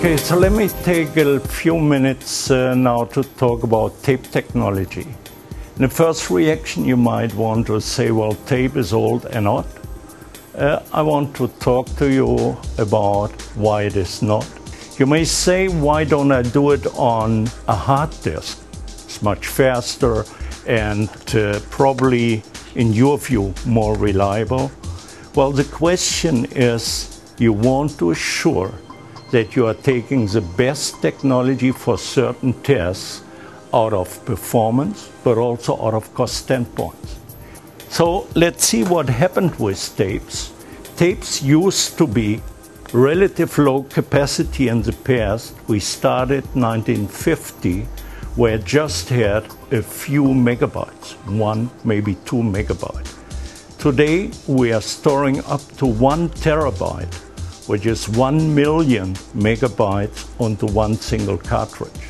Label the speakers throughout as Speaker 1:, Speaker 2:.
Speaker 1: Okay, so let me take a few minutes now to talk about tape technology. In the first reaction, you might want to say, well, tape is old and not. I want to talk to you about why it is not. You may say, why don't I do it on a hard disk? It's much faster and probably, in your view, more reliable. Well, the question is, you want to assure that you are taking the best technology for certain tests out of performance, but also out of cost standpoints. So let's see what happened with tapes. Tapes used to be relative low capacity in the past. We started 1950, where it just had a few megabytes, 1, maybe 2 megabytes. Today, we are storing up to 1 terabyte, which is 1 million megabytes onto one single cartridge.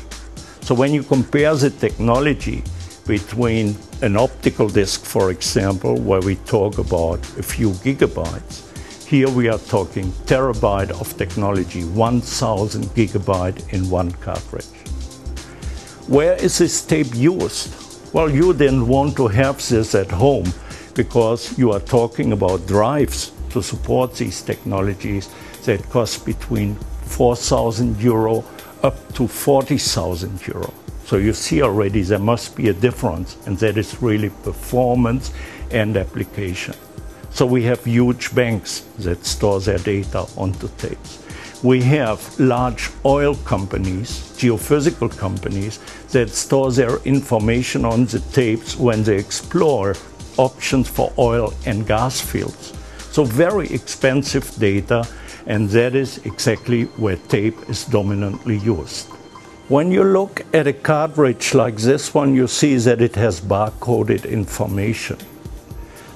Speaker 1: So when you compare the technology between an optical disc, for example, where we talk about a few gigabytes, here we are talking terabyte of technology, 1,000 gigabyte in one cartridge. Where is this tape used? Well, you didn't want to have this at home because you are talking about drives to support these technologies that cost between 4,000 euro up to 40,000 euro. So you see already there must be a difference, and that is really performance and application. So we have huge banks that store their data onto tapes. We have large oil companies, geophysical companies, that store their information on the tapes when they explore options for oil and gas fields. So very expensive data, and that is exactly where tape is dominantly used. When you look at a cartridge like this one, you see that it has barcoded information.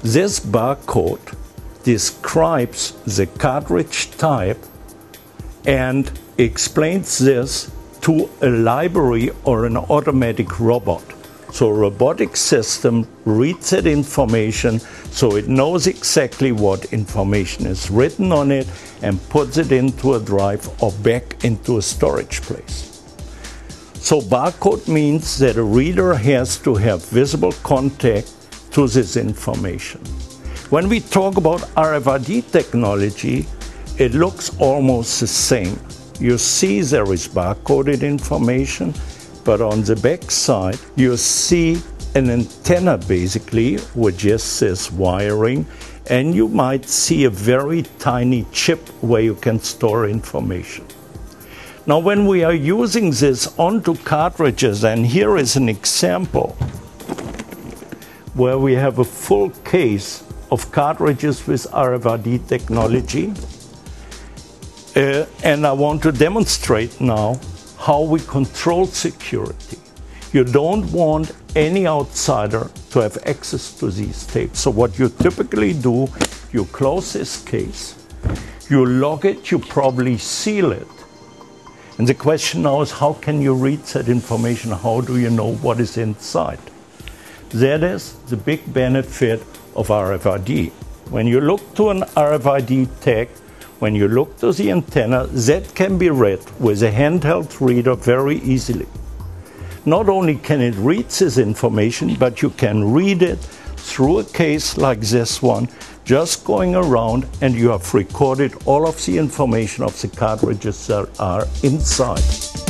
Speaker 1: This barcode describes the cartridge type and explains this to a library or an automatic robot. So a robotic system reads that information, so it knows exactly what information is written on it and puts it into a drive or back into a storage place. So barcode means that a reader has to have visible contact to this information. When we talk about RFID technology, it looks almost the same. You see there is barcoded information, but on the back side you see an antenna basically, which is this wiring, and you might see a very tiny chip where you can store information. Now when we are using this onto cartridges, and here is an example where we have a full case of cartridges with RFID technology, and I want to demonstrate now how we control security. You don't want any outsider to have access to these tapes. So what you typically do, you close this case, you lock it, you probably seal it. And the question now is, how can you read that information? How do you know what is inside? That is the big benefit of RFID. When you look to an RFID tag, when you look to the antenna, that can be read with a handheld reader very easily. Not only can it read this information, but you can read it through a case like this one, just going around, and you have recorded all of the information of the cartridges that are inside.